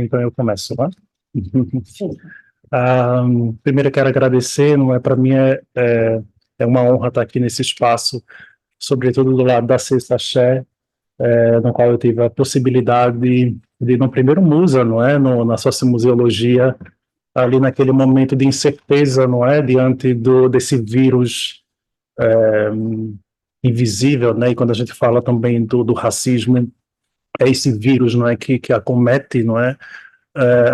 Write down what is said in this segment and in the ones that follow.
então eu começo, né? Primeiro eu quero agradecer, não é, para mim é uma honra estar aqui nesse espaço, sobretudo do lado da Sexta Axé, no qual eu tive a possibilidade de no primeiro Musa, não é, na sociomuseologia, ali naquele momento de incerteza, não é, diante desse vírus invisível, né, e quando a gente fala também do racismo, é esse vírus, não é, que acomete, não é,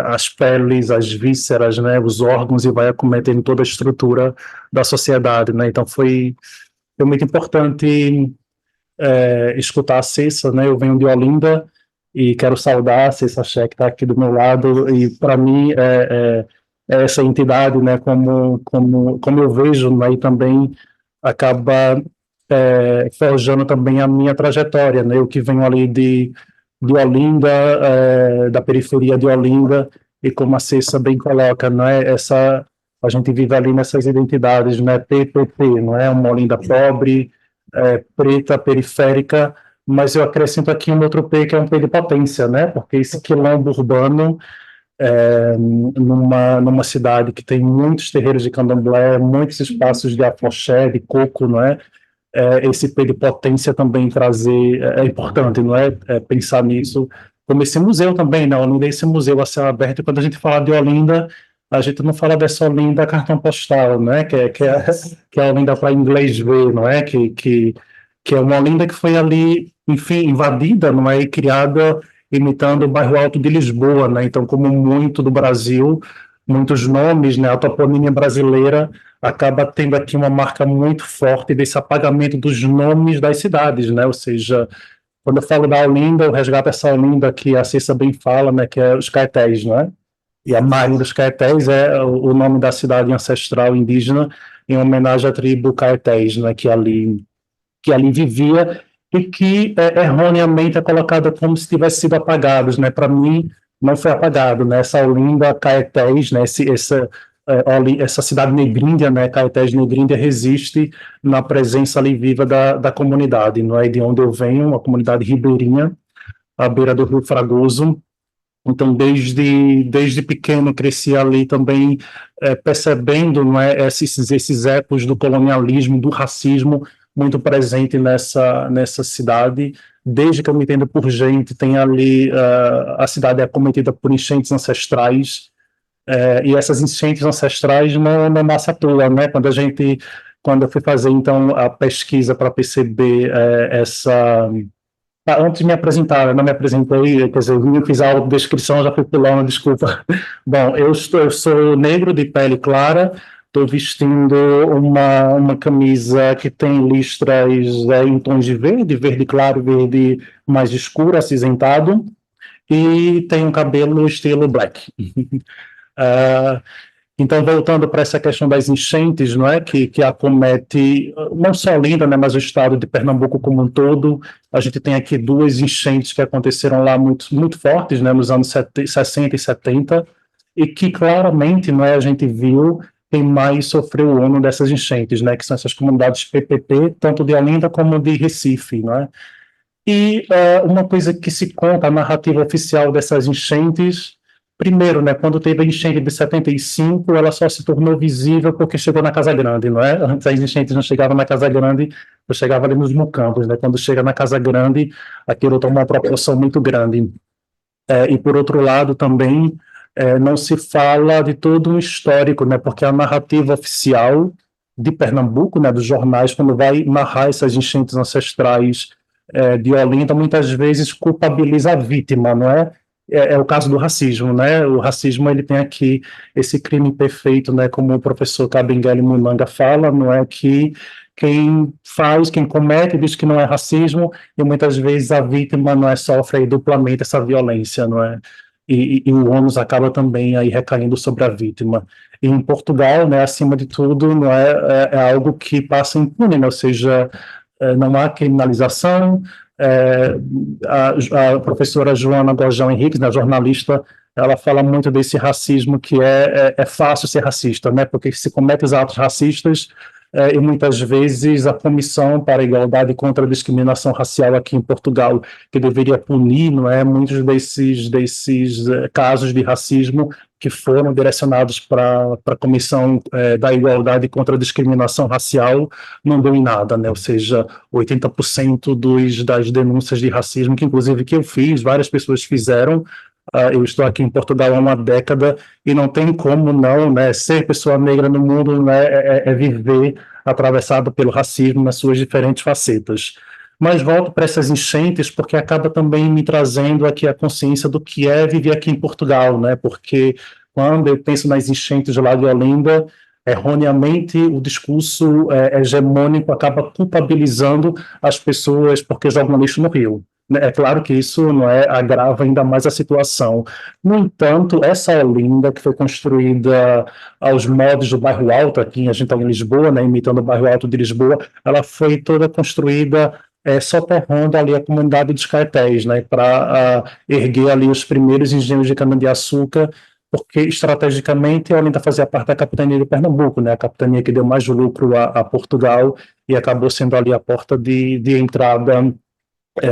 as peles, as vísceras, né, os órgãos, e vai acometendo toda a estrutura da sociedade, né. Então foi muito importante escutar a Cessa, né. Eu venho de Olinda e quero saudar a Cessa Axé, que está aqui do meu lado, e para mim é essa entidade, né, como eu vejo, né, e também acaba forjando também a minha trajetória, né. Eu que venho ali de Olinda, da periferia de Olinda, e como a Cessa bem coloca, não é, a gente vive ali nessas identidades, né, PPP, não é, uma Olinda pobre, preta, periférica, mas eu acrescento aqui um outro P, que é um P de potência, né, porque esse quilombo urbano, numa cidade que tem muitos terreiros de candomblé, muitos espaços de afoxé, de coco, não é, esse P de potência também trazer, é importante, não é, pensar nisso, como esse museu também, né, Olinda, esse museu a céu aberto. E quando a gente fala de Olinda, a gente não fala dessa Olinda cartão postal, né, que é a Olinda para inglês ver, não é, que é uma Olinda que foi ali, enfim, invadida, não é, e criada imitando o bairro Alto de Lisboa, né, então como muito do Brasil, muitos nomes, né, a toponímia brasileira acaba tendo aqui uma marca muito forte desse apagamento dos nomes das cidades, né, ou seja, quando eu falo da Olinda, eu resgato essa Olinda que a Cessa bem fala, né, que é os Caetés, não é? E a Marinha dos Caetés é o nome da cidade ancestral indígena em homenagem à tribo Caetés, né, que ali vivia e que erroneamente é colocada como se tivesse sido apagados, né? Para mim não foi apagado, né? Essa Olinda Caetés, né? Essa cidade negríndia, né? Caetés negríndia, resiste na presença ali viva da comunidade, não é? De onde eu venho, uma comunidade ribeirinha, à beira do Rio Fragoso. Então, desde pequeno, cresci ali também percebendo, não é, esses ecos do colonialismo, do racismo, muito presente nessa cidade. Desde que eu me entendo por gente, tem ali, a cidade é acometida por enchentes ancestrais, e essas enchentes ancestrais não é massa à toa, né? Quando eu fui fazer, então, a pesquisa para perceber antes de me apresentar, eu não me apresentei, quer dizer, eu fiz a autodescrição, já fui pulando, desculpa. Bom, eu sou negro de pele clara, estou vestindo uma camisa que tem listras em tons de verde claro, verde mais escuro, acinzentado, e tenho um cabelo estilo black. Então, voltando para essa questão das enchentes, não é, que acomete não só Olinda, né, mas o estado de Pernambuco como um todo. A gente tem aqui duas enchentes que aconteceram lá muito fortes, né, nos anos 60 e 70, e que claramente, não é, a gente viu quem mais sofreu o ônus dessas enchentes, né, que são essas comunidades PPP, tanto de Olinda como de Recife, não é? E uma coisa que se conta, a narrativa oficial dessas enchentes. Primeiro, né, quando teve a enchente de 75, ela só se tornou visível porque chegou na Casa Grande, não é? Antes as enchentes não chegavam na Casa Grande, eu chegava ali nos Mucambos, né? Quando chega na Casa Grande, aquilo toma uma proporção muito grande. E por outro lado também, não se fala de todo um histórico, né? Porque a narrativa oficial de Pernambuco, né, dos jornais, quando vai narrar essas enchentes ancestrais de Olinda, muitas vezes culpabiliza a vítima, não é? É o caso do racismo, né? O racismo, ele tem aqui esse crime perfeito, né? Como o professor Kabengele Munanga fala, não é, que quem comete diz que não é racismo, e muitas vezes a vítima não é, sofre aí duplamente essa violência, não é? E o ônus acaba também aí recaindo sobre a vítima. E em Portugal, né, acima de tudo, não é algo que passa impune, né? Ou seja, não há criminalização. A professora Joana Gojão Henriques, né, jornalista, ela fala muito desse racismo que é fácil ser racista, né, porque se comete os atos racistas, e muitas vezes a Comissão para a Igualdade e contra a Discriminação Racial aqui em Portugal, que deveria punir, não é, muitos desses casos de racismo que foram direcionados para a Comissão da Igualdade e contra a Discriminação Racial, não deu em nada, né? Ou seja, 80% das denúncias de racismo, que inclusive que eu fiz, várias pessoas fizeram. Eu estou aqui em Portugal há uma década e não tem como não, né, ser pessoa negra no mundo, né, viver atravessado pelo racismo nas suas diferentes facetas. Mas volto para essas enchentes porque acaba também me trazendo aqui a consciência do que é viver aqui em Portugal, né? Porque quando eu penso nas enchentes lá de Olinda, erroneamente o discurso hegemônico acaba culpabilizando as pessoas porque jogam lixo no rio. É claro que isso não agrava ainda mais a situação. No entanto, essa Olinda, que foi construída aos moldes do Bairro Alto, aqui a gente está em Lisboa, né, imitando o Bairro Alto de Lisboa, ela foi toda construída soterrando ali a comunidade dos Caetés, né, para erguer ali os primeiros engenhos de cana-de-açúcar, porque estrategicamente a Olinda fazia parte da capitania de Pernambuco, né, a capitania que deu mais lucro a Portugal e acabou sendo ali a porta de entrada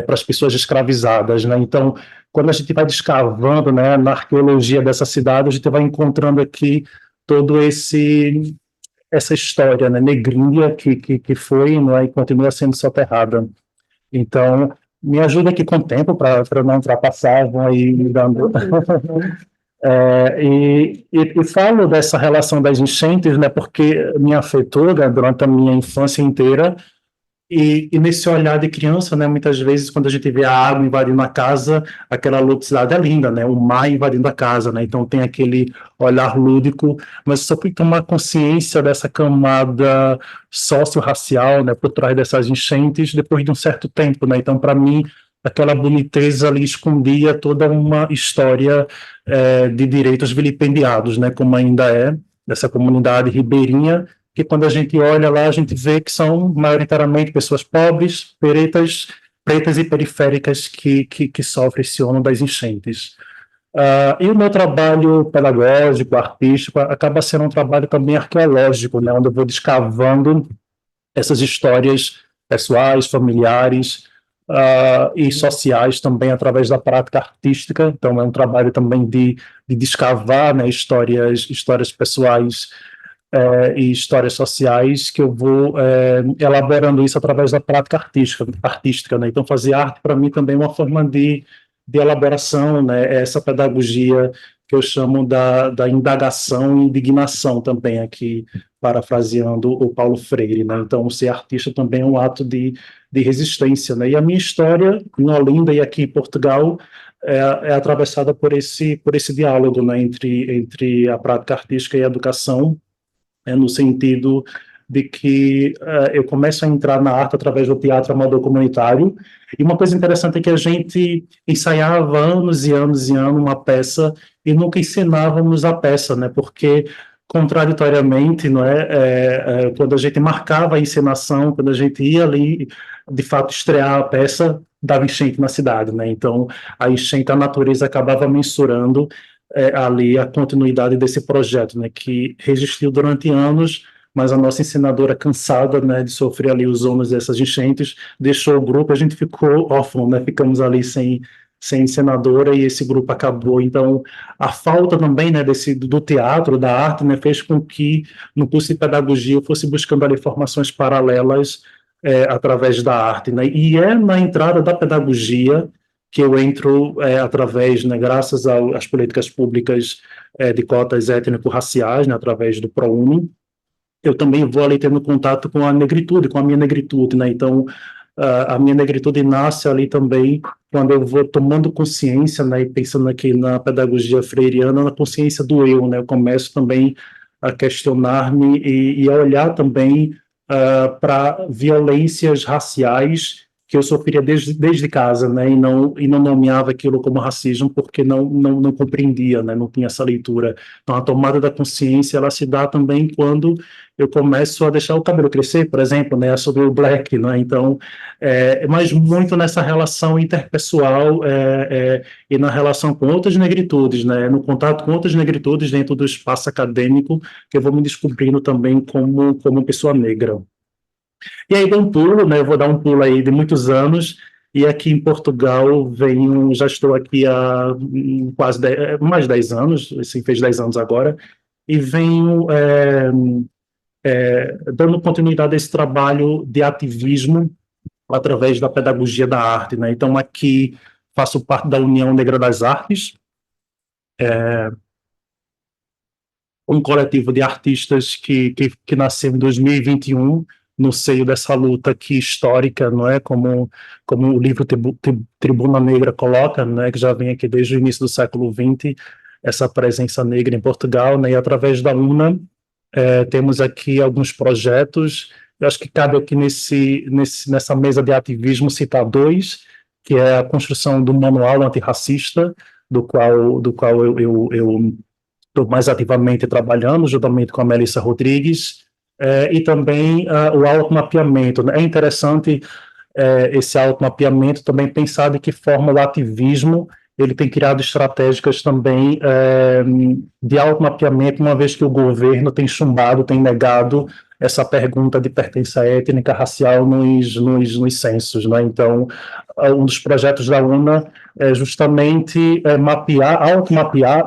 para as pessoas escravizadas, né? Então, quando a gente vai descavando, né, na arqueologia dessa cidade, a gente vai encontrando aqui todo essa história, né, negrinha que foi, não é, e continua sendo soterrada. Então, me ajuda aqui com o tempo para não ultrapassar, vão aí me dando. E falo dessa relação das enchentes, né, porque me afetou, né, durante a minha infância inteira. E nesse olhar de criança, né, muitas vezes, quando a gente vê a água invadindo a casa, aquela ludicidade é linda, né, o mar invadindo a casa, né, então tem aquele olhar lúdico, mas só fui tomar consciência dessa camada socio-racial, né, por trás dessas enchentes, depois de um certo tempo, né, então para mim, aquela boniteza ali escondia toda uma história de direitos vilipendiados, né, como ainda é, dessa comunidade ribeirinha, que quando a gente olha lá, a gente vê que são maioritariamente pessoas pobres, pretas e periféricas que sofrem esse ônus das enchentes. E o meu trabalho pedagógico, artístico, acaba sendo um trabalho também arqueológico, né, onde eu vou descavando essas histórias pessoais, familiares e sociais também através da prática artística. Então, é um trabalho também de descavar, né, histórias pessoais e histórias sociais, que eu vou elaborando isso através da prática artística, né? Então, fazer arte, para mim, também é uma forma de elaboração, né? Essa pedagogia que eu chamo da indagação e indignação também, aqui, parafraseando o Paulo Freire, né? Então, ser artista também é um ato de resistência, né? E a minha história, em Olinda e aqui em Portugal, é atravessada por esse diálogo, né? Entre a prática artística e a educação, no sentido de que eu começo a entrar na arte através do teatro amador comunitário, e uma coisa interessante é que a gente ensaiava anos e anos e anos uma peça e nunca encenávamos a peça, né, porque contraditoriamente, não quando a gente marcava a encenação, quando a gente ia ali, de fato, estrear a peça, dava enchente na cidade, né, então a enchente, a natureza acabava mensurando ali a continuidade desse projeto, né, que resistiu durante anos, mas a nossa encenadora, cansada, né, de sofrer ali os ônus dessas enchentes, deixou o grupo, a gente ficou órfão, né, ficamos ali sem encenadora e esse grupo acabou. Então, a falta também, né, do teatro, da arte, né, fez com que no curso de pedagogia eu fosse buscando ali formações paralelas através da arte, né, e é na entrada da pedagogia que eu entro através, né, graças às políticas públicas de cotas étnico-raciais, né, através do ProUni. Eu também vou ali tendo contato com a negritude, com a minha negritude, né, então a minha negritude nasce ali também quando eu vou tomando consciência, né, e pensando aqui na pedagogia freiriana, na consciência do eu, né, eu começo também a questionar-me e a olhar também para violências raciais que eu sofria desde casa, né, e não nomeava aquilo como racismo porque não compreendia, né, não tinha essa leitura. Então, a tomada da consciência, ela se dá também quando eu começo a deixar o cabelo crescer, por exemplo, né, sobre o black, né, então, mas muito nessa relação interpessoal e na relação com outras negritudes, né, no contato com outras negritudes dentro do espaço acadêmico, que eu vou me descobrindo também como pessoa negra. E aí dou um pulo, né? Eu vou dar um pulo aí de muitos anos, e aqui em Portugal venho, já estou aqui há quase mais 10 anos, assim, fez 10 anos agora, e venho dando continuidade a esse trabalho de ativismo através da pedagogia da arte, né? Então aqui faço parte da União Negra das Artes, um coletivo de artistas que nasceu em 2021 no seio dessa luta aqui histórica, não é, como o livro Tribuna Negra coloca, né, que já vem aqui desde o início do século XX, essa presença negra em Portugal, né, e através da UNA temos aqui alguns projetos. Eu acho que cabe aqui nessa mesa de ativismo citar dois, que é a construção do manual antirracista, do qual eu estou mais ativamente trabalhando, juntamente com a Melissa Rodrigues, e também o automapeamento, né? É interessante esse automapeamento também pensar de que forma o ativismo ele tem criado estratégicas também de automapeamento, uma vez que o governo tem chumbado, tem negado essa pergunta de pertença étnica, racial nos censos, né? Então, um dos projetos da UNA é justamente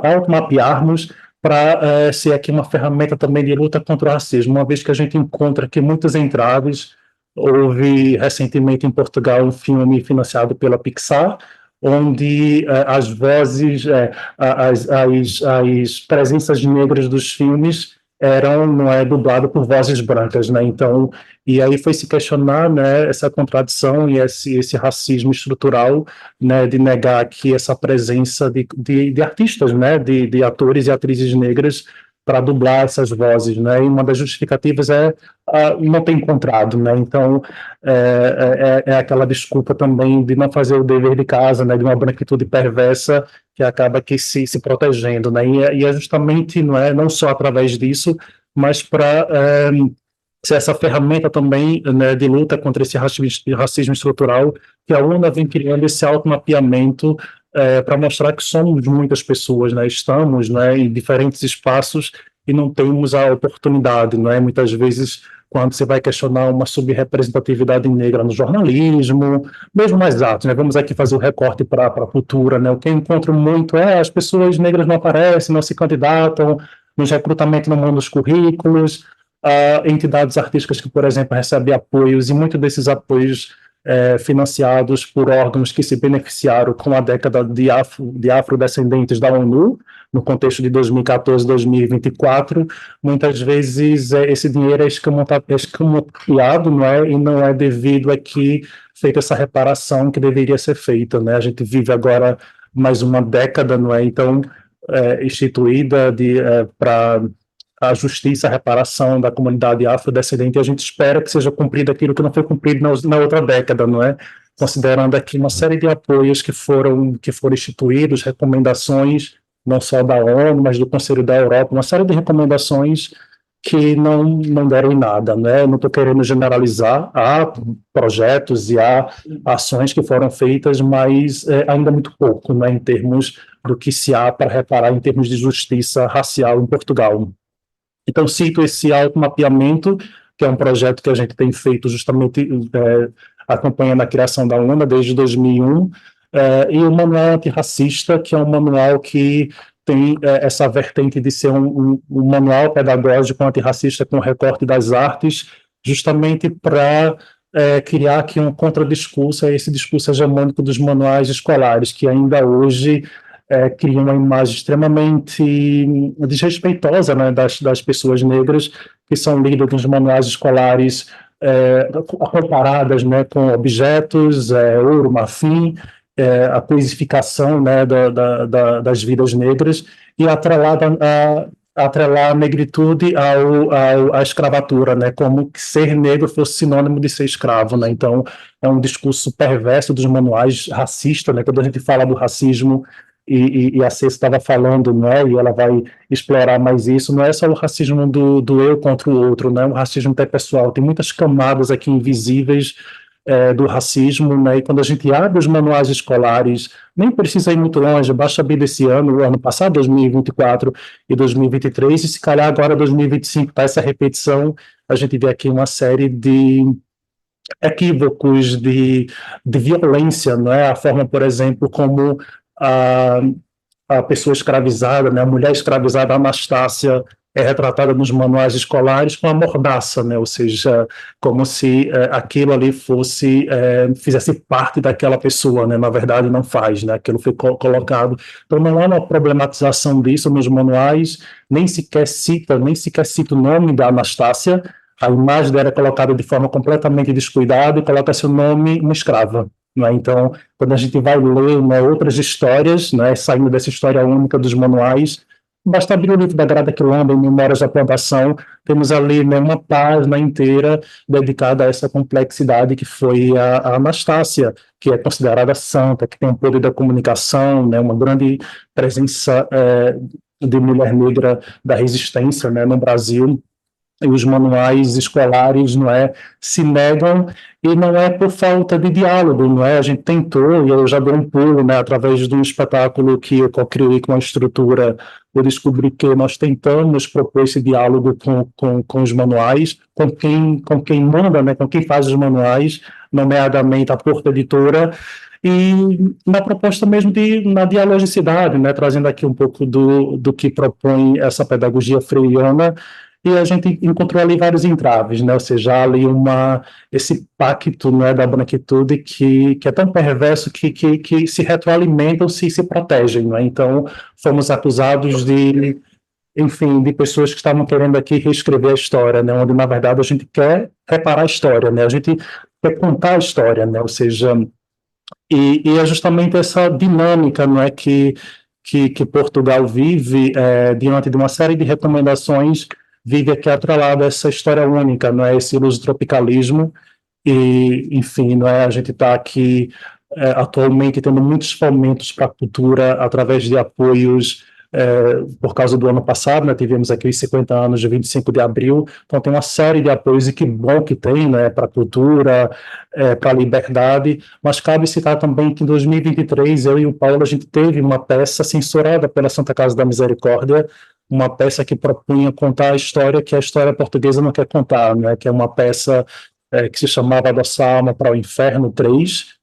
automapearmos para ser aqui uma ferramenta também de luta contra o racismo, uma vez que a gente encontra aqui muitas entraves. Houve recentemente em Portugal um filme financiado pela Pixar, onde as vozes, as presenças negras dos filmes eram, não é, dublado por vozes brancas, né? Então, e aí foi se questionar, né, essa contradição e esse racismo estrutural, né, de negar aqui essa presença de artistas, né, de atores e atrizes negras para dublar essas vozes, né? E uma das justificativas não ter encontrado, né? Então é aquela desculpa também de não fazer o dever de casa, né? De uma branquitude perversa que acaba aqui se protegendo, né? E é justamente, não só através disso, mas para ser essa ferramenta também, né, de luta contra esse racismo estrutural, que a UNA vem criando esse automapeamento para mostrar que somos muitas pessoas, né? Estamos, né, em diferentes espaços e não temos a oportunidade, né? Muitas vezes, quando você vai questionar uma subrepresentatividade negra no jornalismo, mesmo nas artes, né? Vamos aqui fazer o recorte para a cultura, né? O que eu encontro muito as pessoas negras não aparecem, não se candidatam, nos recrutamentos não mandam os currículos, entidades artísticas que, por exemplo, recebem apoios, e muitos desses apoios financiados por órgãos que se beneficiaram com a década de afrodescendentes da ONU, no contexto de 2014 2024, muitas vezes esse dinheiro é escamoteado, não é? E não é devido a que feita essa reparação que deveria ser feita, né? A gente vive agora mais uma década, não é? Então, instituída para a justiça, a reparação da comunidade afrodescendente, e a gente espera que seja cumprido aquilo que não foi cumprido na outra década, não é? Considerando aqui uma série de apoios que foram instituídos, recomendações, não só da ONU, mas do Conselho da Europa, uma série de recomendações que não deram em nada, né? Não estou querendo generalizar, há projetos e há ações que foram feitas, mas ainda muito pouco, né, em termos do que se há para reparar em termos de justiça racial em Portugal. Então, cito esse automapeamento, que é um projeto que a gente tem feito justamente acompanhando a criação da UNA desde 2001, e o Manual Antirracista, que é um manual que tem essa vertente de ser um manual pedagógico antirracista com recorte das artes, justamente para criar aqui um contradiscurso a esse discurso hegemônico dos manuais escolares, que ainda hoje cria uma imagem extremamente desrespeitosa, né, das pessoas negras que são lidas nos manuais escolares comparadas, né, com objetos, ouro, marfim, a coisificação, né, das vidas negras, e atrelada atrelar a negritude à escravatura, né, como que ser negro fosse sinônimo de ser escravo, né, então é um discurso perverso dos manuais racista, né, quando a gente fala do racismo, e a Cê estava falando, né, e ela vai explorar mais isso, não é só o racismo do eu contra o outro, né, o racismo interpessoal, tem muitas camadas aqui invisíveis do racismo, né, e quando a gente abre os manuais escolares, nem precisa ir muito longe, basta abrir desse ano, o ano passado, 2024 e 2023, e se calhar agora 2025, tá essa repetição, a gente vê aqui uma série de equívocos, de violência, não é? A forma, por exemplo, como a, a pessoa escravizada, né, a mulher escravizada Anastácia é retratada nos manuais escolares com a mordaça, né, ou seja, como se aquilo ali fosse, fizesse parte daquela pessoa, né, na verdade não faz, né, aquilo foi colocado, então não há uma problematização disso nos manuais, nem sequer cita o nome da Anastácia, a imagem dela é colocada de forma completamente descuidada e coloca seu nome uma escrava. Né? Então, quando a gente vai ler, né, outras histórias, né, saindo dessa história única dos manuais, basta abrir o livro da Grada Quilomba, em Memórias da Plantação, temos ali, né, uma página inteira dedicada a essa complexidade que foi a Anastácia, que é considerada santa, que tem o poder da comunicação, né, uma grande presença de mulher negra da resistência, né, no Brasil, e os manuais escolares, não é, se negam, e não é por falta de diálogo, não é, a gente tentou, e eu já dei um pulo, né, através de um espetáculo que eu co-criei com a estrutura, eu descobri que nós tentamos propor esse diálogo com os manuais, com quem manda, né, com quem faz os manuais, nomeadamente a Porta Editora, e na proposta mesmo na dialogicidade, né, trazendo aqui um pouco do que propõe essa pedagogia freiana, e a gente encontrou ali vários entraves, né? Ou seja, há ali esse pacto, né, da branquitude que é tão perverso que se retroalimentam, se protegem, né? Então, fomos acusados enfim, de pessoas que estavam querendo aqui reescrever a história, né? Onde, na verdade, a gente quer reparar a história, né? A gente quer contar a história, né? Ou seja, e é justamente essa dinâmica, não é, que Portugal vive diante de uma série de recomendações, vive aqui atrelado a essa história única, não é, esse lusitropicalismo, e, enfim, não é, a gente está aqui atualmente tendo muitos fomentos para a cultura através de apoios por causa do ano passado, né, tivemos aqui os 50 anos de 25 de abril, então tem uma série de apoios, e que bom que tem, né, para a cultura, para a liberdade, mas cabe citar também que em 2023, eu e o Paulo, a gente teve uma peça censurada pela Santa Casa da Misericórdia, uma peça que propunha contar a história que a história portuguesa não quer contar, né, que é uma peça que se chamava Adoçar a Alma para o Inferno 3,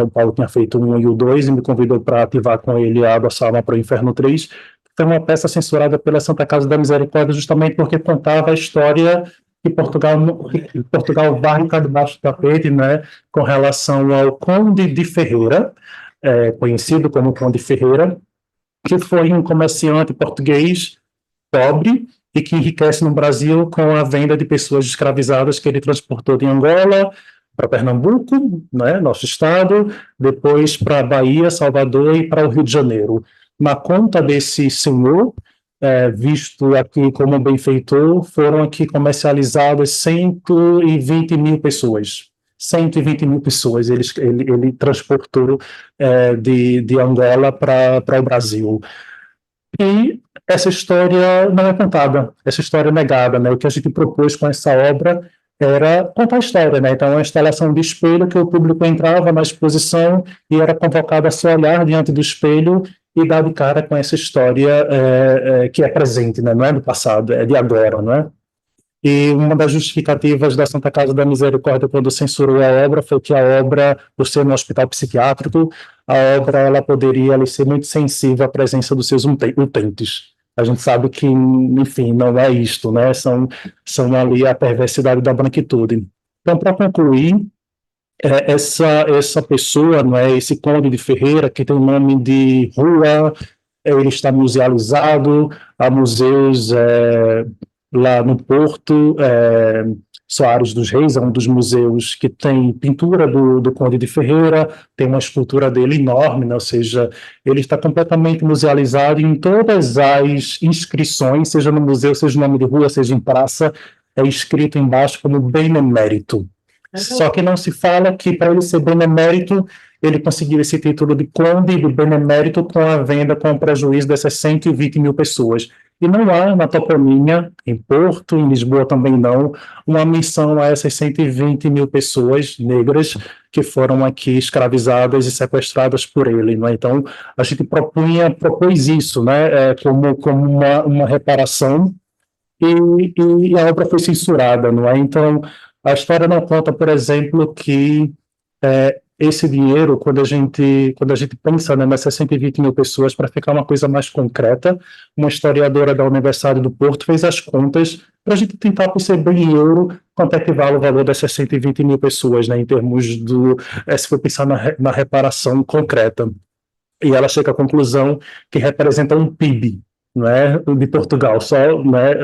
o Paulo tinha feito o 1 e o 2 e me convidou para ativar com ele a Adoçar a Alma para o Inferno 3, foi uma peça censurada pela Santa Casa da Misericórdia justamente porque contava a história que Portugal vai ficar debaixo do tapete, né, com relação ao Conde de Ferreira, conhecido como Conde Ferreira, que foi um comerciante português pobre e que enriquece no Brasil com a venda de pessoas escravizadas que ele transportou de Angola para Pernambuco, né, nosso estado, depois para Bahia, Salvador e para o Rio de Janeiro. Na conta desse senhor, visto aqui como benfeitor, foram aqui comercializadas 120 mil pessoas. 120 mil pessoas ele transportou de Angola para o Brasil. E essa história não é contada, essa história é negada, né? O que a gente propôs com essa obra era contar a história, né? Então, é uma instalação de espelho que o público entrava na exposição e era convocado a se olhar diante do espelho e dar de cara com essa história que é presente, né? Não é do passado, é de agora, não é? E uma das justificativas da Santa Casa da Misericórdia quando censurou a obra foi que a obra, por ser no hospital psiquiátrico, a obra ela poderia ali, ser muito sensível à presença dos seus utentes. A gente sabe que, enfim, não é isto, né? São ali a perversidade da branquitude. Então, para concluir, essa pessoa, não é, esse Conde de Ferreira, que tem o nome de rua, ele está musealizado, há museus lá no Porto, Soares dos Reis, é um dos museus que tem pintura do Conde de Ferreira, tem uma escultura dele enorme, né? Ou seja, ele está completamente musealizado em todas as inscrições, seja no museu, seja no nome de rua, seja em praça, é escrito embaixo como benemérito. Só que não se fala que para ele ser benemérito, ele conseguiu esse título de conde de benemérito com a venda, com o prejuízo dessas 120 mil pessoas. E não há na toponímia, em Porto, em Lisboa também não, uma menção a essas 120 mil pessoas negras que foram aqui escravizadas e sequestradas por ele. Não é? Então, a gente propôs isso, né, como uma reparação, e a obra foi censurada, não é? Então, a história não conta, por exemplo, que esse dinheiro, quando a gente pensa, né, nessas 120 mil pessoas, para ficar uma coisa mais concreta, uma historiadora da Universidade do Porto fez as contas para a gente tentar perceber em euro quanto é que vale o valor dessas 120 mil pessoas, né, em termos se for pensar na reparação concreta. E ela chega à conclusão que representa um PIB, não é, de Portugal, só, né,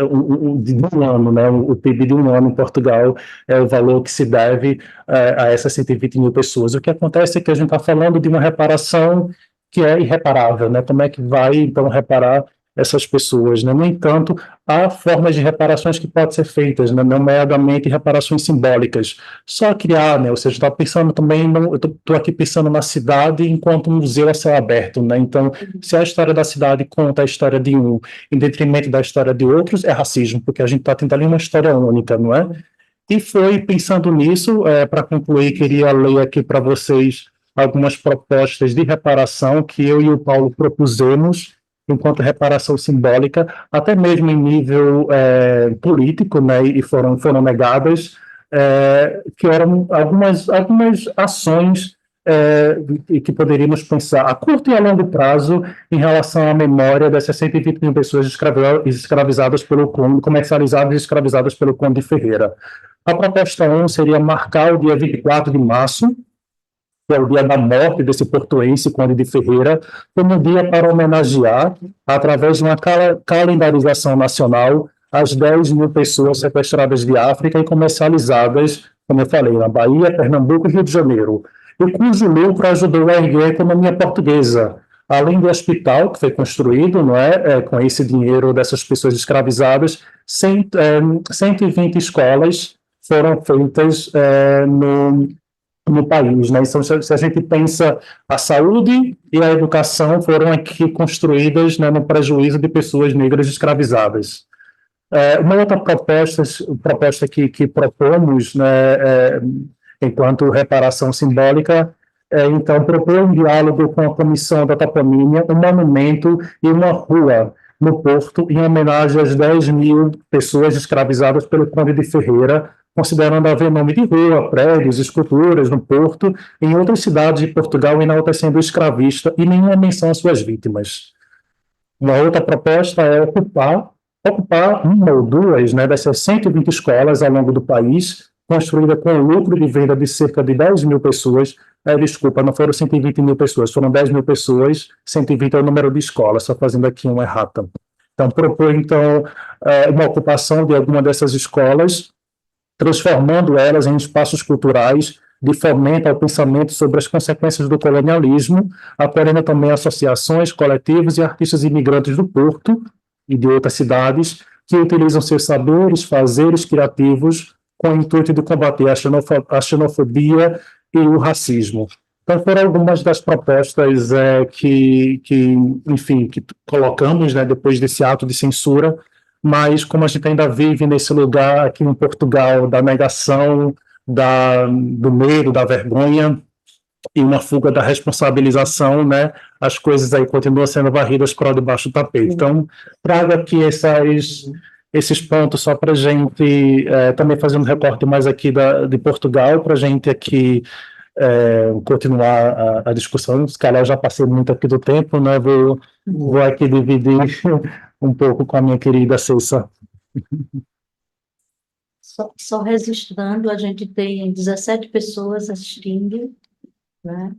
de um ano, né, o PIB de um ano em Portugal é o valor que se deve a essas 120 mil pessoas. O que acontece é que a gente está falando de uma reparação que é irreparável, né, como é que vai, então, reparar essas pessoas, né? No entanto, há formas de reparações que podem ser feitas, né, nomeadamente reparações simbólicas, só criar, né? Ou seja, está pensando também, eu estou aqui pensando na cidade enquanto um museu a céu aberto, né? Então, se a história da cidade conta a história de um em detrimento da história de outros, é racismo, porque a gente está tentando uma história única, não é? E foi pensando nisso, para concluir, queria ler aqui para vocês algumas propostas de reparação que eu e o Paulo propusemos enquanto reparação simbólica, até mesmo em nível político, né, e foram negadas, que eram algumas ações que poderíamos pensar a curto e a longo prazo em relação à memória dessas 120 mil pessoas escravizadas pelo Conde, comercializadas e escravizadas pelo Conde de Ferreira. A proposta 1 seria marcar o dia 24 de março, que é o dia da morte desse portuense, Conde de Ferreira, como um dia para homenagear, através de uma calendarização nacional, as 10 mil pessoas sequestradas de África e comercializadas, como eu falei, na Bahia, Pernambuco e Rio de Janeiro, e cujo lucro ajudou a erguer a economia portuguesa, além do hospital que foi construído, não é, com esse dinheiro dessas pessoas escravizadas, 120 escolas foram feitas no país, né? Então, se a gente pensa a saúde e a educação foram aqui construídas, né, no prejuízo de pessoas negras escravizadas. Uma outra proposta que propomos, né, enquanto reparação simbólica, então, propor um diálogo com a Comissão da Toponímia, um monumento e uma rua no Porto, em homenagem às 10 mil pessoas escravizadas pelo Conde de Ferreira, considerando haver nome de rua, prédios, esculturas no Porto, em outras cidades de Portugal enaltecendo o escravista e nenhuma menção às suas vítimas. Uma outra proposta é ocupar uma ou duas, né, dessas 120 escolas ao longo do país, construída com o lucro de venda de cerca de 10 mil pessoas. Desculpa, não foram 120 mil pessoas, foram 10 mil pessoas, 120 é o número de escolas, só fazendo aqui uma errata. Então, propõe, então, uma ocupação de alguma dessas escolas, transformando elas em espaços culturais de fomento ao pensamento sobre as consequências do colonialismo, acolhendo também associações, coletivos e artistas imigrantes do Porto e de outras cidades que utilizam seus saberes, fazeres criativos com o intuito de combater a xenofobia e o racismo. Então, foram algumas das propostas enfim, que colocamos, né, depois desse ato de censura, mas como a gente ainda vive nesse lugar aqui em Portugal da negação, do medo, da vergonha e uma fuga da responsabilização, né, as coisas aí continuam sendo varridas para debaixo do tapete. Então, trago aqui esses pontos só para a gente também fazer um recorte mais aqui de Portugal, para a gente aqui continuar a discussão. Se calhar eu já passei muito aqui do tempo, né, vou aqui dividir um pouco com a minha querida Cissa. Só registrando, a gente tem 17 pessoas assistindo, né,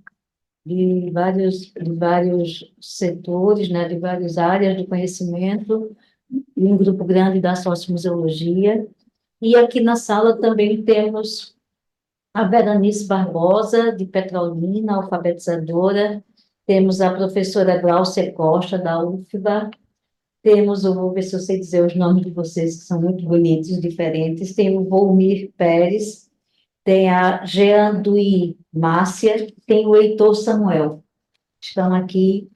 de vários setores, né, de várias áreas do conhecimento, e um grupo grande da sociomuseologia. E aqui na sala também temos a Veranice Barbosa, de Petrolina, alfabetizadora. Temos a professora Gláucia Costa, da UFBA. Temos, eu vou ver se eu sei dizer os nomes de vocês, que são muito bonitos, diferentes. Tem o Volmir Pérez, tem a Jeandui Márcia, tem o Heitor Samuel. Estão aqui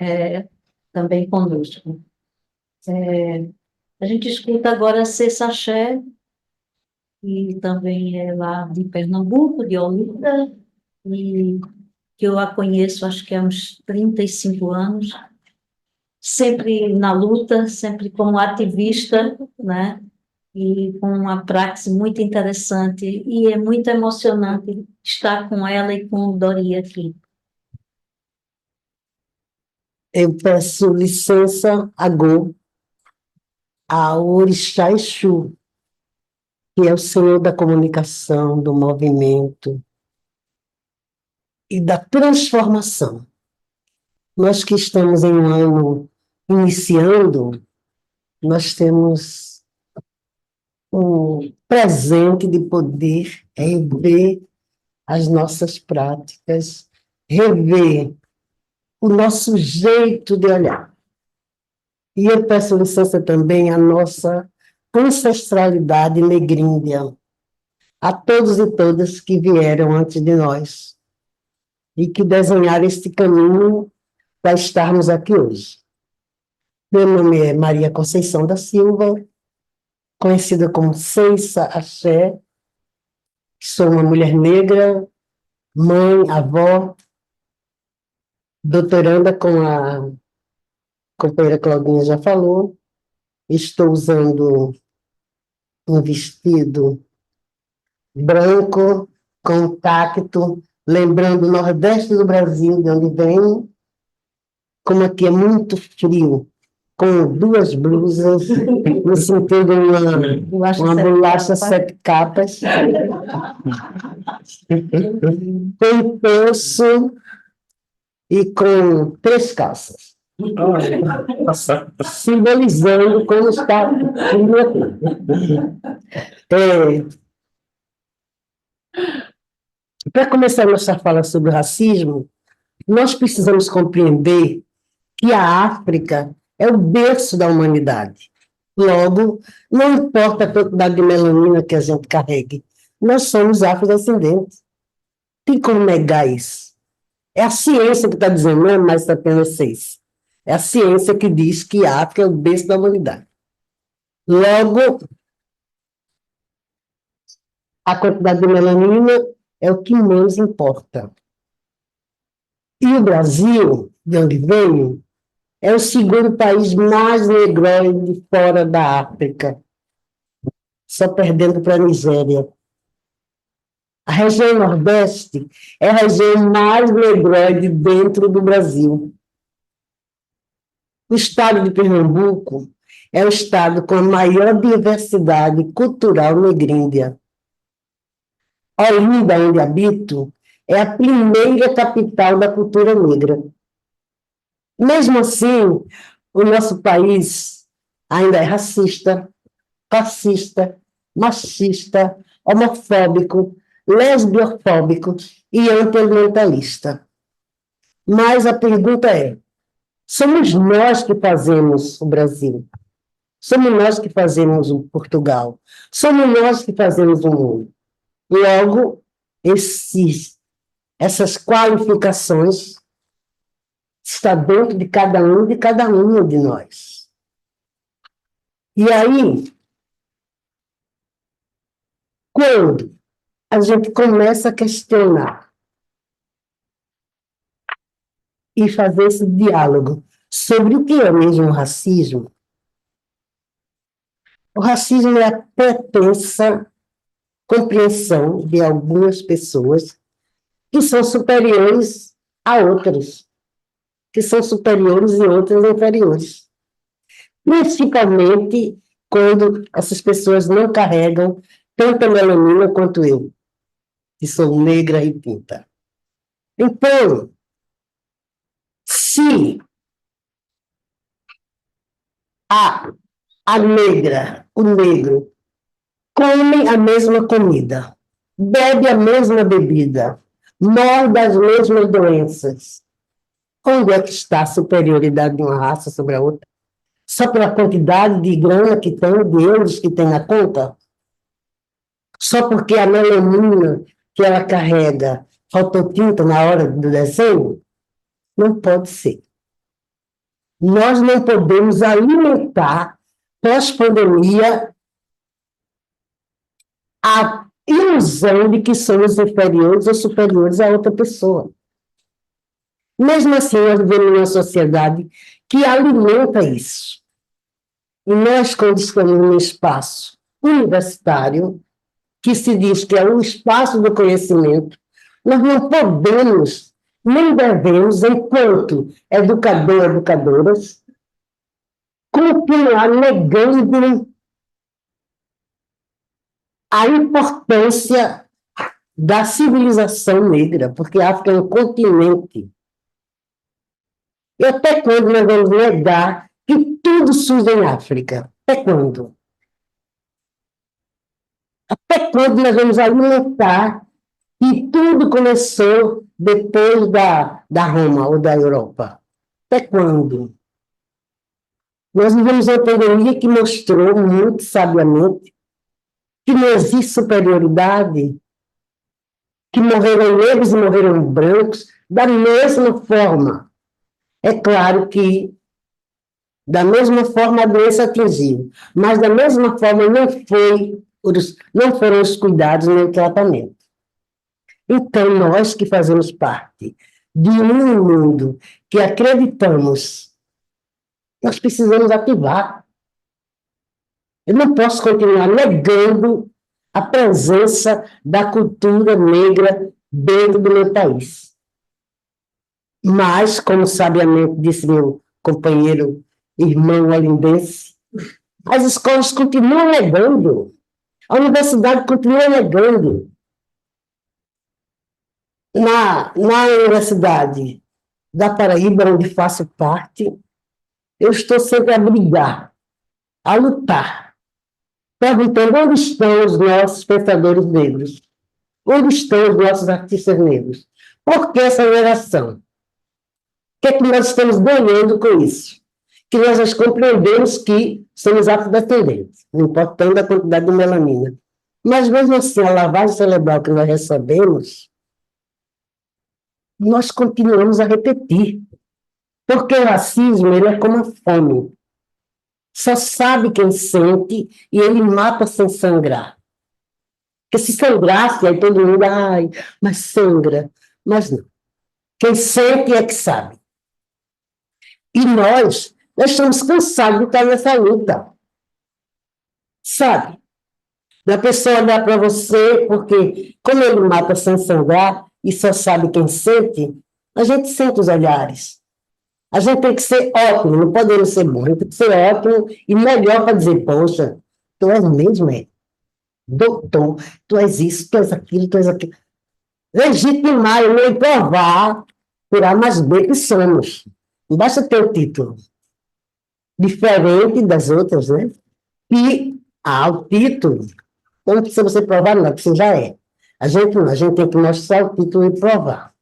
também conosco. A gente escuta agora Cê Saché, que também é lá de Pernambuco, de Olinda, e que eu a conheço, acho que há uns 35 anos, sempre na luta, sempre como ativista, né? E com uma praxe muito interessante, e é muito emocionante estar com ela e com o Dori aqui. Eu peço licença, Agô, ao Orixá Exu, que é o Senhor da comunicação, do movimento e da transformação. Nós que estamos em um ano iniciando, nós temos um presente de poder rever as nossas práticas, rever o nosso jeito de olhar. E eu peço licença também à nossa ancestralidade negríndia, a todos e todas que vieram antes de nós e que desenharam este caminho para estarmos aqui hoje. Meu nome é Maria Conceição da Silva, conhecida como Ceissa Axé, sou uma mulher negra, mãe, avó, doutoranda, como a companheira Claudinha já falou. Estou usando um vestido branco, compacto, lembrando o Nordeste do Brasil, de onde venho, como aqui é muito frio, com duas blusas, no sentido uma bolacha sete capas, com terço e com 3 calças, simbolizando como está frio aqui. Para começar a nossa fala sobre o racismo, nós precisamos compreender que a África é o berço da humanidade. Logo, não importa a quantidade de melanina que a gente carregue, nós somos afrodescendentes. Tem como negar isso? É a ciência que está dizendo, não é mais apenas seis. É a ciência que diz que a África é o berço da humanidade. Logo, a quantidade de melanina é o que menos importa. E o Brasil, de onde venho, é o segundo país mais negroide fora da África, só perdendo para a Nigéria. A região Nordeste é a região mais negroide dentro do Brasil. O estado de Pernambuco é o estado com a maior diversidade cultural negríndia. Olinda, onde habito, é a primeira capital da cultura negra. Mesmo assim, o nosso país ainda é racista, fascista, machista, homofóbico, lesbiofóbico e antiambientalista. Mas a pergunta é: somos nós que fazemos o Brasil? Somos nós que fazemos o Portugal? Somos nós que fazemos o mundo? Logo, essas qualificações estão dentro de cada um, de cada uma de nós. E aí, quando a gente começa a questionar e fazer esse diálogo sobre o que é mesmo o racismo é a pretensa compreensão de algumas pessoas que são superiores a outras, que são superiores e outras inferiores. Principalmente quando essas pessoas não carregam tanta melanina quanto eu, que sou negra e pinta. Então, se a negra, o negro, comem a mesma comida, bebem a mesma bebida, morrem das mesmas doenças. Onde é que está a superioridade de uma raça sobre a outra? Só pela quantidade de grana que tem, de euros que tem na conta? Só porque a melanina que ela carrega faltou tinta na hora do desenho? Não pode ser. Nós não podemos alimentar, pós-pandemia, a ilusão de que somos inferiores ou superiores a outra pessoa. Mesmo assim, nós vivemos numa sociedade que alimenta isso. E nós, quando estamos num espaço universitário, que se diz que é um espaço do conhecimento, nós não podemos, nem devemos, enquanto educadoras, continuar negando a importância da civilização negra, porque a África é um continente. E até quando nós vamos negar que tudo surge em África? Até quando? Até quando nós vamos alimentar que tudo começou depois da Roma ou da Europa? Até quando? Nós vivemos uma pandemia que mostrou muito sabiamente que não existe superioridade, que morreram negros e morreram brancos da mesma forma. É claro que da mesma forma a doença atingiu, mas da mesma forma não foram os cuidados nem o tratamento. Então, nós que fazemos parte de um mundo que acreditamos, nós precisamos ativar. Eu não posso continuar negando a presença da cultura negra dentro do meu país. Mas, como sabiamente disse meu companheiro, irmão olindense, as escolas continuam negando, a universidade continua negando. Na Universidade da Paraíba, onde faço parte, eu estou sempre a brigar, a lutar, perguntando onde estão os nossos pensadores negros, onde estão os nossos artistas negros, por que essa geração? O que é que nós estamos ganhando com isso? Que nós compreendemos que somos afrodescendentes, não importando a quantidade de melanina. Mas, mesmo assim, a lavagem cerebral que nós recebemos, nós continuamos a repetir. Porque o racismo, ele é como a fome. Só sabe quem sente e ele mata sem sangrar. Porque se sangrasse, aí todo mundo, ai, mas sangra. Mas não. Quem sente é que sabe. E nós estamos cansados de estar nessa luta. Sabe? Da pessoa olhar para você, porque como ele mata sem sangrar e só sabe quem sente, a gente sente os olhares. A gente tem que ser ótimo, não podemos ser bom, a gente tem que ser ótimo e melhor para dizer, poxa, tu és mesmo, doutor, tu és isso, tu és aquilo, tu és aquilo. Legitimar e nem provar por A mais B que somos. Não basta ter o título. Diferente das outras, né? E o título, não precisa você provar, não, porque você já é. A gente não, a gente tem que mostrar o título e provar.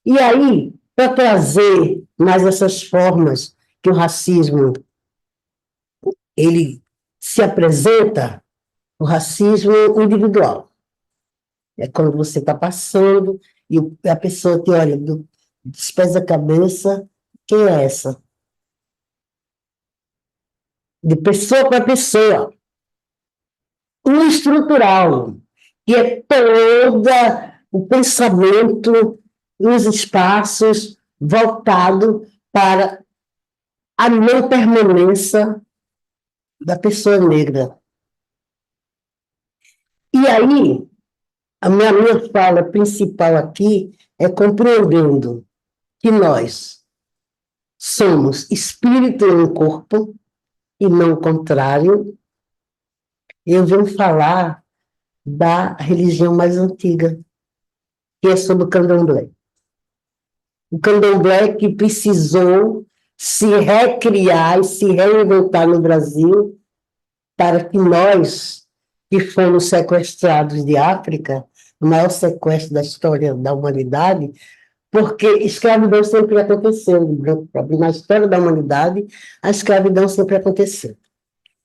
E aí, para trazer mais essas formas que o racismo ele se apresenta, o racismo individual. É quando você está passando e a pessoa te olha dos pés da cabeça, quem é essa? De pessoa para pessoa. O estrutural, que é todo o pensamento nos espaços voltado para a não permanência da pessoa negra. E aí, a minha fala principal aqui é compreendendo que nós somos espírito em um corpo e não o contrário. Eu venho falar da religião mais antiga, que é sobre o candomblé. O candomblé que precisou se recriar e se reinventar no Brasil para que nós que foram sequestrados de África, o maior sequestro da história da humanidade, porque escravidão sempre aconteceu. Na história da humanidade, a escravidão sempre aconteceu.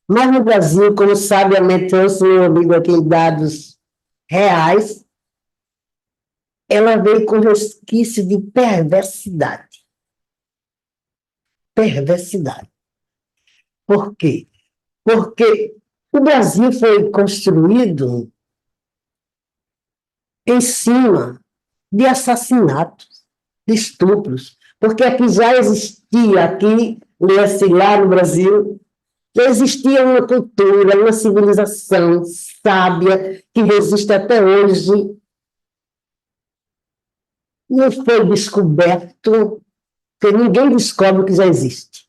Mas no Brasil, como sabiamente trouxe meu amigo aqui em dados reais, ela veio com resquício de perversidade. Perversidade. Por quê? Porque o Brasil foi construído em cima de assassinatos, de estupros, porque aqui já existia, aqui, lá no Brasil, já existia uma cultura, uma civilização sábia, que resiste até hoje. Não foi descoberto, porque ninguém descobre o que já existe.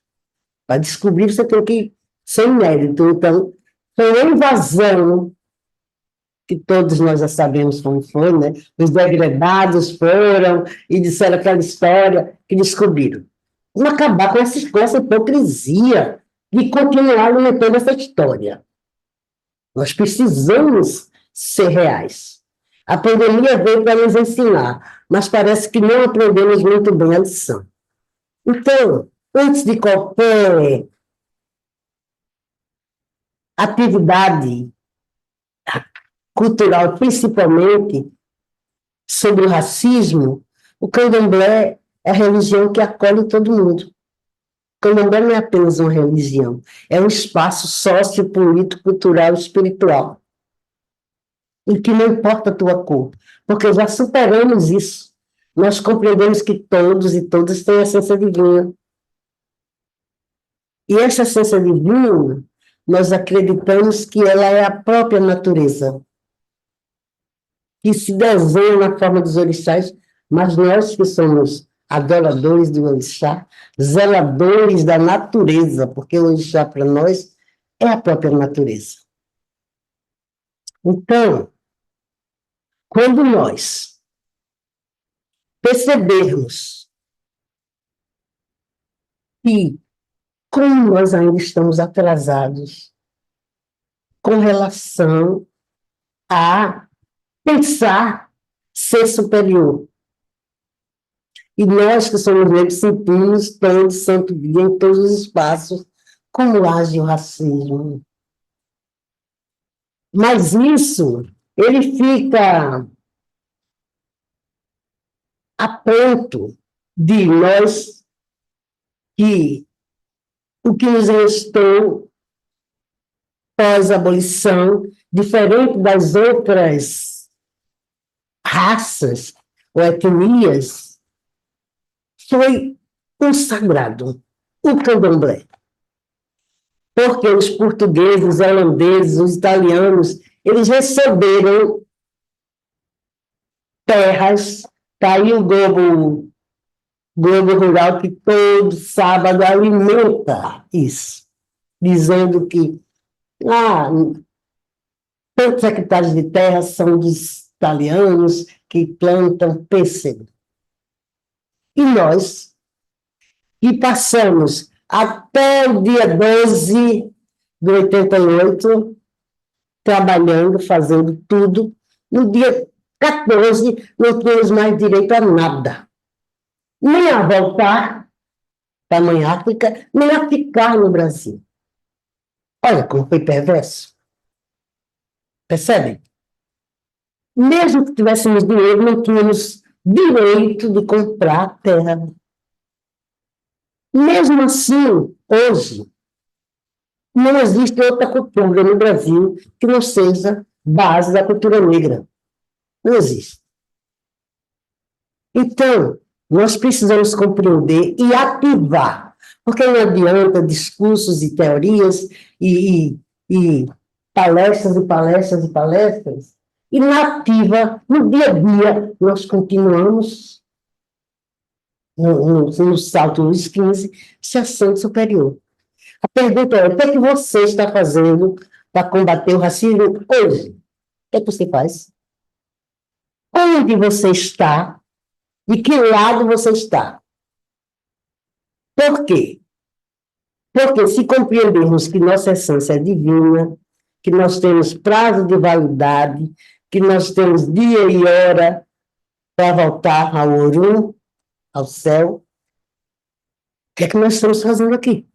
Para descobrir, você tem que ser mérito. Então, foi uma invasão, que todos nós já sabemos como foi, né? Os degredados foram e disseram aquela história que descobriram. Vamos acabar com essa hipocrisia de continuar alimentando essa história. Nós precisamos ser reais. A pandemia veio para nos ensinar, mas parece que não aprendemos muito bem a lição. Então, antes de qualquer atividade cultural, principalmente sobre o racismo, o candomblé é a religião que acolhe todo mundo. O candomblé não é apenas uma religião, é um espaço sociopolítico, cultural e espiritual, em que não importa a tua cor, porque já superamos isso. Nós compreendemos que todos e todas têm essência divina. E essa essência divina, nós acreditamos que ela é a própria natureza, que se desenha na forma dos orixás, mas nós que somos adoradores do orixá, zeladores da natureza, porque o orixá para nós é a própria natureza. Então, quando nós percebermos que, como nós ainda estamos atrasados com relação a pensar ser superior, e nós que somos negros sentimos todo santo dia, em todos os espaços, como age o racismo. Mas isso, ele fica a ponto de nós, que o que nos restou pós-abolição, diferente das outras raças ou etnias, foi consagrado o candomblé. Porque os portugueses, os holandeses, os italianos, eles receberam terras, tá aí o Globo Rural, que todo sábado alimenta isso, dizendo que tantos hectares de terra são dos italianos que plantam pêssego. E nós, que passamos até o dia 12 de 88, trabalhando, fazendo tudo, no dia 14 não tínhamos mais direito a nada. Nem a voltar para a Mãe África, nem a ficar no Brasil. Olha como foi perverso. Percebem? Mesmo que tivéssemos dinheiro, não tínhamos direito de comprar terra. Mesmo assim, hoje, não existe outra cultura no Brasil que não seja base da cultura negra. Não existe. Então, nós precisamos compreender e ativar, porque não adianta discursos e teorias e palestras e palestras e palestras, e na ativa, no dia a dia, nós continuamos no salto dos 15, se achando superior. A pergunta é, o que é que você está fazendo para combater o racismo hoje? O que é que você faz? Onde você está? De que lado você está? Por quê? Porque se compreendermos que nossa essência é divina, que nós temos prazo de validade, que nós temos dia e hora para voltar ao Orum, ao céu. O que é que nós estamos fazendo aqui?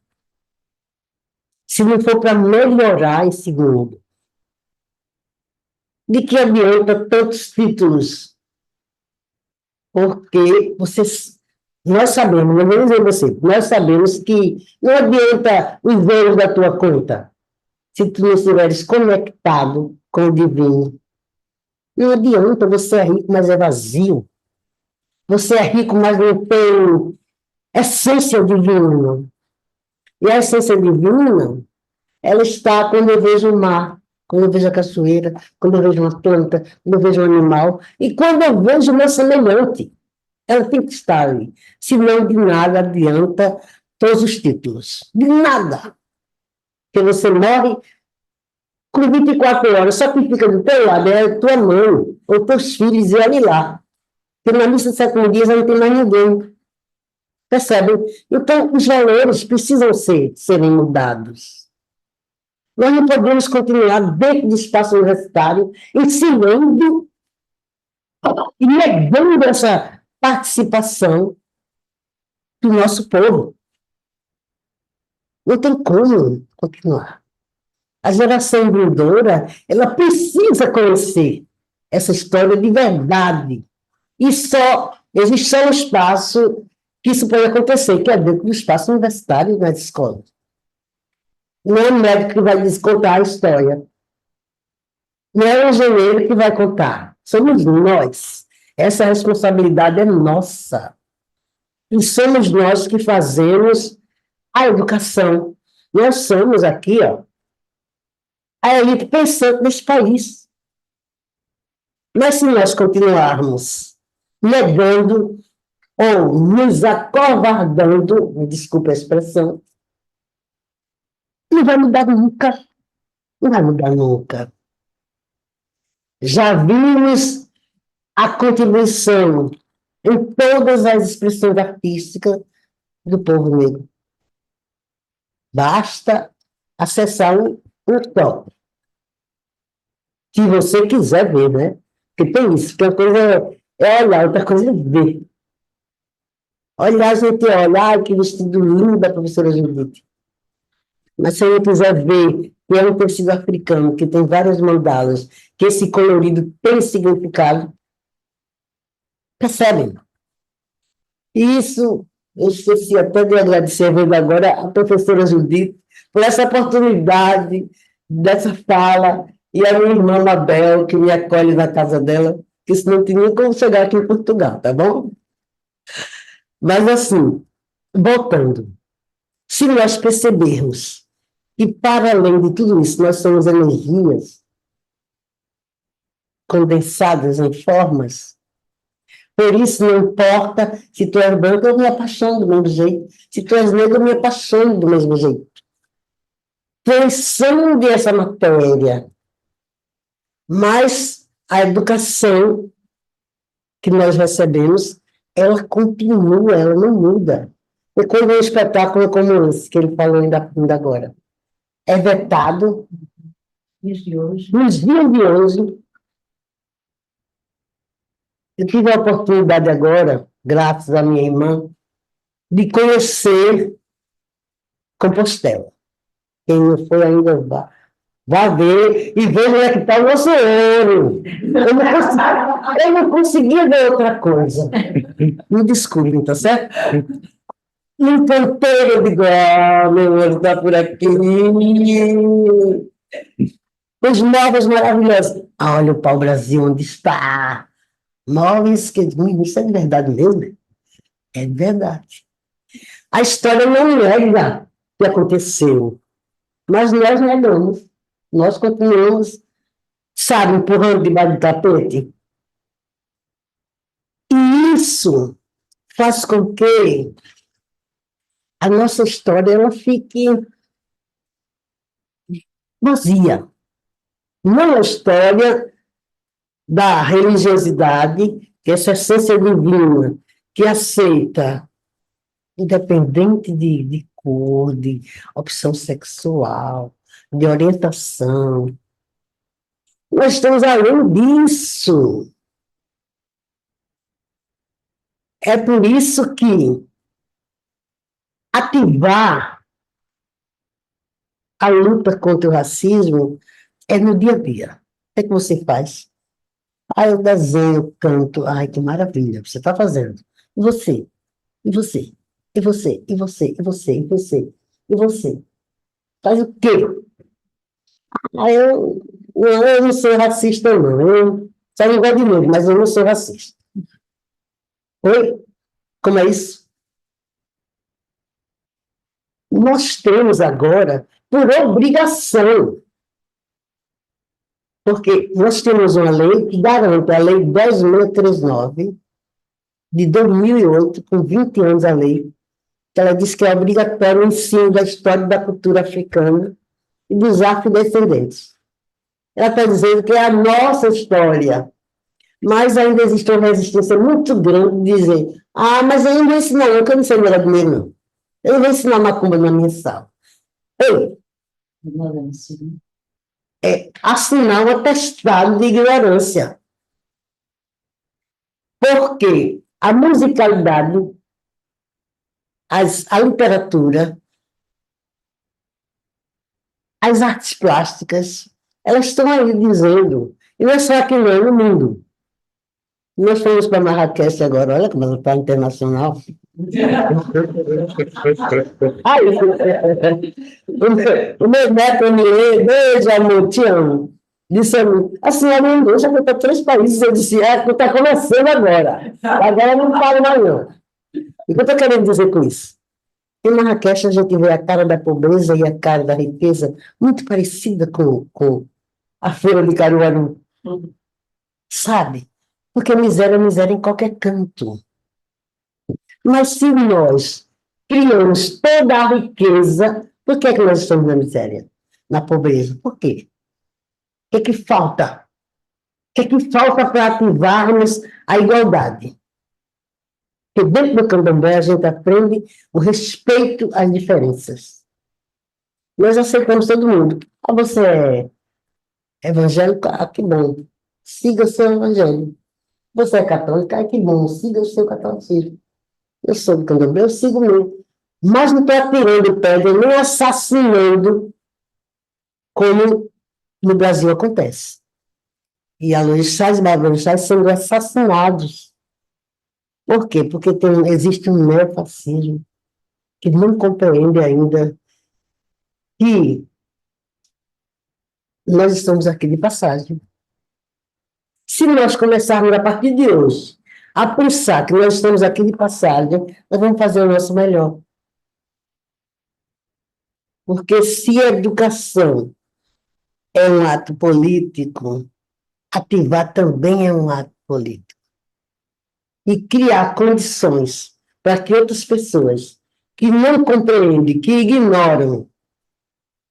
Se não for para melhorar esse mundo, de que adianta tantos títulos? Porque nós sabemos, não vou dizer você, nós sabemos que não adianta os zeros da tua conta se tu não estiveres conectado com o divino. Não adianta, você é rico, mas é vazio. Você é rico, mas não tem essência divina. E a essência divina, ela está quando eu vejo o mar, quando eu vejo a cachoeira, quando eu vejo uma planta, quando eu vejo um animal, e quando eu vejo o meu semelhante. Ela tem que estar ali. Senão, de nada adianta todos os títulos. De nada. Porque você morre com 24 horas, só que fica do teu lado é a tua mãe, ou teus filhos, e olha lá. Porque na missa de 7 dias não tem mais ninguém. Percebem? Então, os valores precisam serem mudados. Nós não podemos continuar dentro do espaço universitário ensinando e negando essa participação do nosso povo. Não tem como continuar. A geração vindoura, ela precisa conhecer essa história de verdade. E existe só um espaço que isso pode acontecer, que é dentro do espaço universitário nas escolas. Não é o médico que vai contar a história. Não é o engenheiro que vai contar. Somos nós. Essa responsabilidade é nossa. E somos nós que fazemos a educação. Nós somos aqui, ó, a elite pensante desse país. Mas se nós continuarmos negando ou nos acovardando, me desculpe a expressão, não vai mudar nunca. Não vai mudar nunca. Já vimos a contribuição em todas as expressões artísticas do povo negro. Basta acessar um top. Se você quiser ver, né? Porque tem isso, que uma coisa é olhar, outra coisa é ver. Olhar, a gente olhar, que vestido lindo da professora Judite. Mas se eu quiser ver que é um tecido africano, que tem várias mandalas, que esse colorido tem significado, percebem? Isso, eu esqueci até de agradecer, vendo agora, a professora Judite, por essa oportunidade, dessa fala, e a minha irmã Mabel, que me acolhe na casa dela, que senão não tinha nem como chegar aqui em Portugal, tá bom? Mas assim, voltando, se nós percebermos que, para além de tudo isso, nós somos energias condensadas em formas, por isso não importa se tu és branco, eu me apaixono do mesmo jeito. Se tu és negro, eu me apaixono do mesmo jeito. Transcende essa matéria. Mas a educação que nós recebemos, ela continua, ela não muda. E quando um espetáculo como esse, que ele falou ainda agora, é vetado, nos dias de hoje, eu tive a oportunidade agora, graças à minha irmã, de conhecer Compostela. Quem não foi ainda, vá ver e veja onde é que está o nosso ouro. Eu não conseguia ver outra coisa. Me desculpem, tá certo? Um canteiro, eu digo, meu ouro está por aqui. Os móveis maravilhosos. Olha o pau-brasil onde está. Móveis que... Isso é de verdade mesmo? É de verdade. A história não nega o que aconteceu, mas nós negamos. Nós continuamos, sabe, empurrando debaixo do tapete. E isso faz com que a nossa história ela fique vazia. Não a história da religiosidade, que essa essência divina, que aceita, independente de cor, de opção sexual, de orientação. Nós estamos além disso. É por isso que ativar a luta contra o racismo é no dia a dia. O que você faz? Eu desenho, canto. Ai, que maravilha, você está fazendo. E você? E você? E você? E você? E você? E você? E você? Faz o quê? Eu não sou racista, não. Eu só não gosto de novo, mas eu não sou racista. Oi? Como é isso? Nós temos agora, por obrigação, porque nós temos uma lei que garante, a Lei 10.639, de 2008, com 20 anos a lei, que ela diz que é obrigatório o ensino da história e da cultura africana e dos afrodescendentes. Ela está dizendo que é a nossa história, mas ainda existe uma resistência muito grande de dizer, mas eu não vou ensinar não, que eu não sei nada dinheiro, não. Eu não vou ensinar macumba na minha sala. Ei, Ignorância, né? é assinar um atestado de ignorância. Porque a musicalidade, a literatura, as artes plásticas, elas estão aí dizendo, e não é só aqui não, é no mundo. Nós fomos para Marrakech agora, olha como ela está internacional. Ai, o meu neto me lê, beijo, amor, te amo. Disse a senhora não já foi para 3 países. Eu disse, tu está começando agora. Agora não falo mais, não. E o que eu estou querendo dizer com isso? Em Marrakech a gente vê a cara da pobreza e a cara da riqueza muito parecida com a feira de Caruaru. Sabe? Porque miséria é miséria em qualquer canto. Mas se nós criamos toda a riqueza, por que é que nós estamos na miséria? Na pobreza? Por quê? O que é que falta? O que é que falta para ativarmos a igualdade? Porque dentro do candomblé a gente aprende o respeito às diferenças. Nós aceitamos todo mundo. Você é evangélico? Que bom. Siga o seu evangelho. Você é católico? Que bom. Siga o seu catolicismo. Eu sou do candomblé, eu sigo o meu. Mas não estou atirando pedra, nem assassinando, como no Brasil acontece. E alojistas e babalorixás sendo assassinados. Por quê? Porque existe um neofascismo que não compreende ainda que nós estamos aqui de passagem. Se nós começarmos a partir de hoje a pensar que nós estamos aqui de passagem, nós vamos fazer o nosso melhor. Porque se a educação é um ato político, ativar também é um ato político. E criar condições para que outras pessoas que não compreendem, que ignoram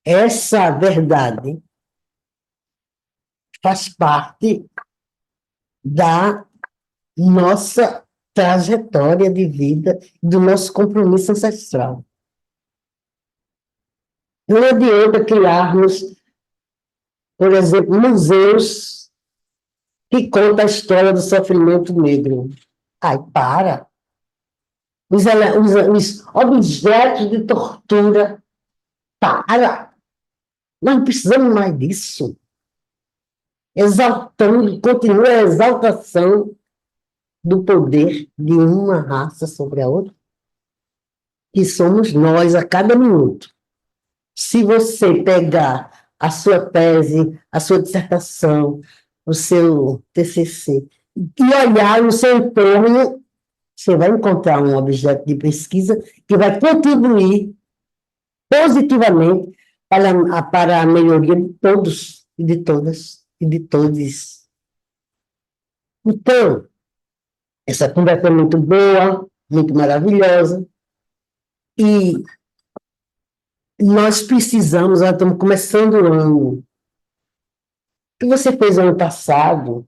essa verdade, faz parte da nossa trajetória de vida, do nosso compromisso ancestral. Não adianta criarmos, por exemplo, museus que contam a história do sofrimento negro. Ai, para! Os objetos de tortura, para! Nós não precisamos mais disso. Exaltando, continua a exaltação do poder de uma raça sobre a outra, que somos nós a cada minuto. Se você pegar a sua tese, a sua dissertação, o seu TCC, e olhar no seu entorno, você vai encontrar um objeto de pesquisa que vai contribuir positivamente para a melhoria de todos e de todas e de todos. Então, essa conversa é muito boa, muito maravilhosa, e nós precisamos, nós estamos começando o ano. O que você fez ano passado?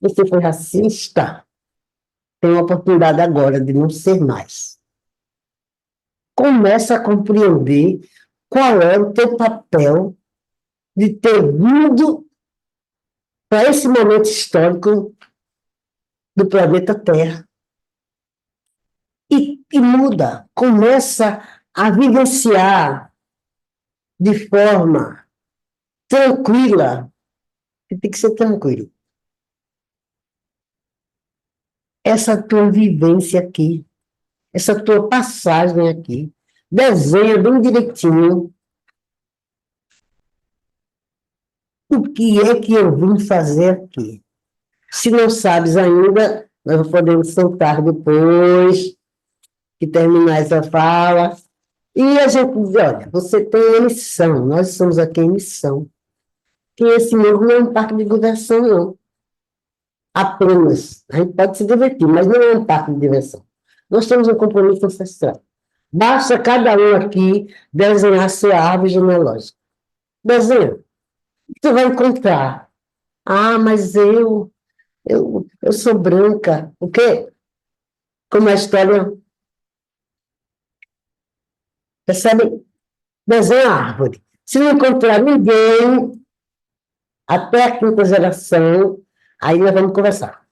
Você foi racista? Tem uma oportunidade agora de não ser mais. Começa a compreender qual é o teu papel de ter vindo para esse momento histórico do planeta Terra. E muda, começa a vivenciar de forma tranquila, que tem que ser tranquilo, essa tua vivência aqui, essa tua passagem aqui. Desenha bem direitinho o que é que eu vim fazer aqui. Se não sabes ainda, nós podemos sentar depois que terminar essa fala. E a gente diz, olha, você tem uma missão, nós estamos aqui em missão. E esse mesmo não é um parque de diversão, não. Apenas. A gente pode se divertir, mas não é um parque de diversão. Nós temos um compromisso ancestral. Basta cada um aqui desenhar sua árvore genealógica. Desenha. Você vai encontrar. Ah, mas eu sou branca. O quê? Como a história. Percebe? Desenha a árvore. Se não encontrar ninguém, até a quinta geração, aí nós vamos conversar.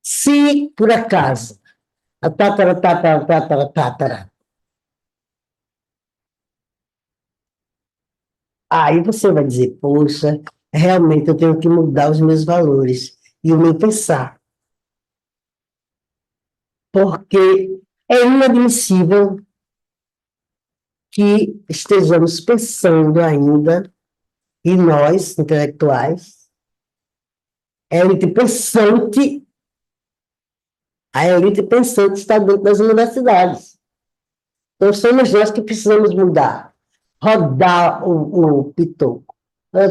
Se, por acaso, a tátara, aí você vai dizer, poxa, realmente eu tenho que mudar os meus valores e o meu pensar. Porque é inadmissível que estejamos pensando ainda, e nós, intelectuais, a elite pensante está dentro das universidades. Então, somos nós que precisamos mudar, rodar o pitoco. Tá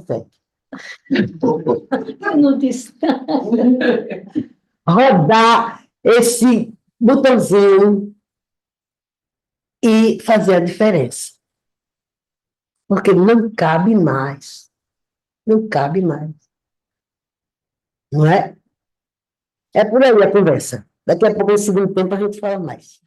certo. Eu não disse. Rodar esse botãozinho e fazer a diferença. Porque não cabe mais. Não cabe mais. Não é? É por aí a conversa. Daqui a pouco, no segundo tempo, a gente fala mais.